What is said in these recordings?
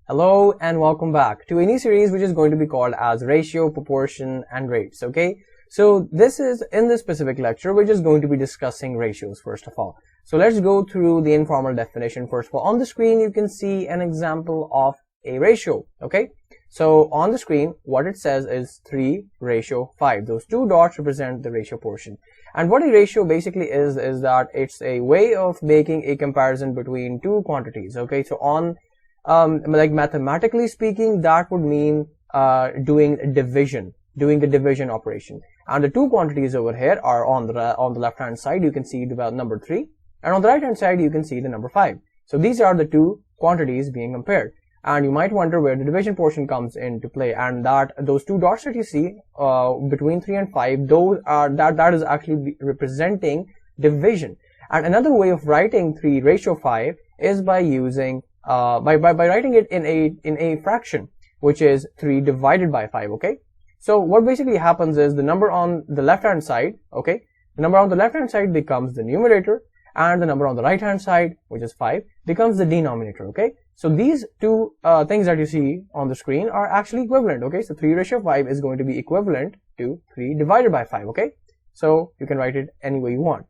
Hello and welcome back to a new series which is going to be called as ratio, proportion and rates. Okay, so this is in this specific lecture which is going to be discussing ratios first of all. So let's go through the informal definition first of all. On the screen you can see an example of a ratio. Okay, so on the screen what it says is 3:5. Those two dots represent the ratio portion. And what a ratio basically is that it's a way of making a comparison between two quantities. Okay, so on like mathematically speaking, that would mean doing the division operation. And the two quantities over here are on the left hand side. You can see the number 3, and on the right hand side you can see the number 5. So these are the two quantities being compared. And you might wonder where the division portion comes into play, and those two dots that you see between 3 and 5, those are that is actually representing division. And another way of writing 3:5 is by using by writing it in a fraction, which is 3 divided by 5. Okay, so what basically happens is the number on the left hand side, okay, the number on the left hand side becomes the numerator, and the number on the right hand side, which is 5, becomes the denominator. Okay, so these two things that you see on the screen are actually equivalent. Okay, so 3:5 is going to be equivalent to 3 divided by 5. Okay, so you can write it any way you want.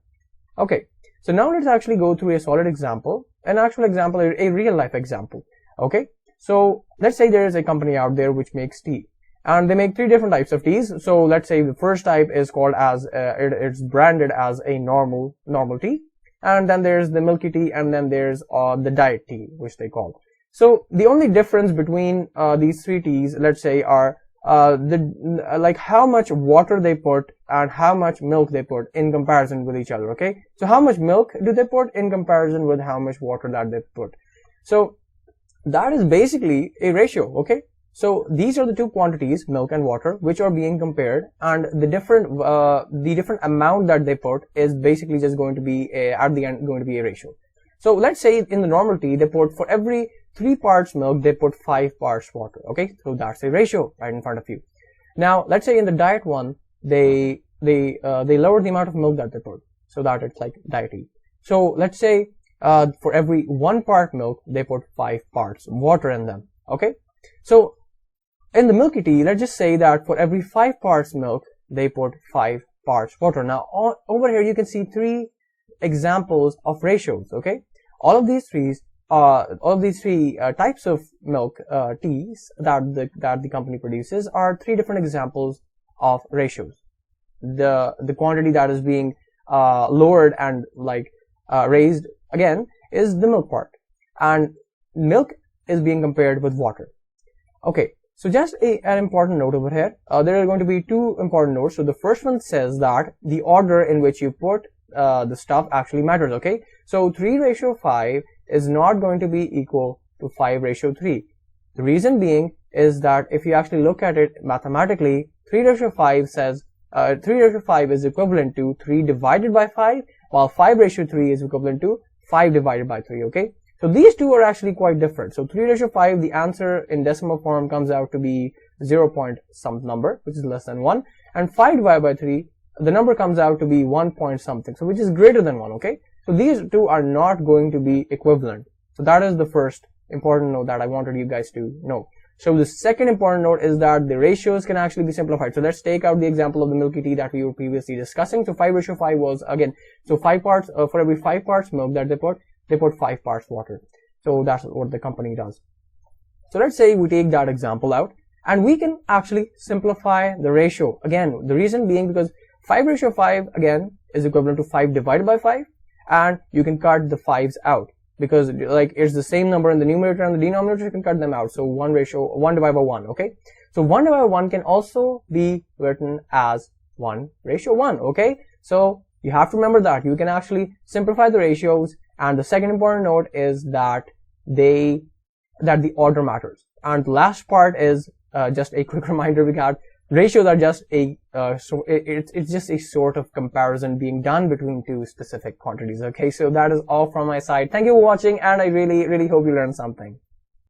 Okay, so now let's actually go through a solid example, an actual example, a real life example. Okay, so let's say there is a company out there which makes tea, and they make 3 different types of teas. So let's say the first type is called as it's branded as a normal tea, and then there's the milky tea, and then there's the diet tea, which they call. So the only difference between these 3 teas, let's say, are like how much water they put and how much milk they put in comparison with each other. Okay, so how much milk do they put in comparison with how much water that they put? So that is basically a ratio. Okay, so these are the two quantities, milk and water, which are being compared, and the different amount that they put is basically just going to be at the end going to be a ratio. So let's say in the normal tea they put, for every 3 parts milk they put 5 parts water. Okay, so that's a ratio right in front of you. Now let's say in the diet one they lower the amount of milk that they put, so that it's like diet tea. So let's say for every 1 part milk they put 5 parts water in them. Okay, so in the milky tea, let's just say that for every 5 parts milk they put 5 parts water. Now over here you can see 3 examples of ratios. Okay, all of these three types of milk teas that the company produces are 3 different examples of ratios. The quantity that is being lowered and raised again is the milk part, and milk is being compared with water. Okay, so just an important note over here. There are going to be 2 important notes. So the first one says that the order in which you put the stuff actually matters. Okay, so 3:5 is not going to be equal to 5:3. The reason being is that if you actually look at it mathematically, 3:5 says 3:5 is equivalent to 3 divided by 5, while 5:3 is equivalent to 5 divided by 3. Okay, so these two are actually quite different. So 3:5, the answer in decimal form comes out to be 0 point some number, which is less than 1, and 5 divided by 3, the number comes out to be 1 point something, so which is greater than 1. Okay, so these two are not going to be equivalent. So that is the first important note that I wanted you guys to know. So the second important note is that the ratios can actually be simplified. So let's take out the example of the milky tea that we were previously discussing. So 5:5 was, again, so 5 parts for every 5 parts milk that they put 5 parts water. So that's what the company does. So let's say we take that example out, and we can actually simplify the ratio. Again, the reason being because 5:5 again is equivalent to 5 divided by 5, and you can cut the 5s out because it's the same number in the numerator and the denominator. You can cut them out. So 1 divided by 1. Okay, so 1 divided by 1 can also be written as 1:1. Okay, so you have to remember that you can actually simplify the ratios. And the second important note is that the order matters. And the last part is just a quick reminder. We got ratios are just it's just a sort of comparison being done between 2 specific quantities. Okay, so that is all from my side. Thank you for watching, and I really hope you learned something.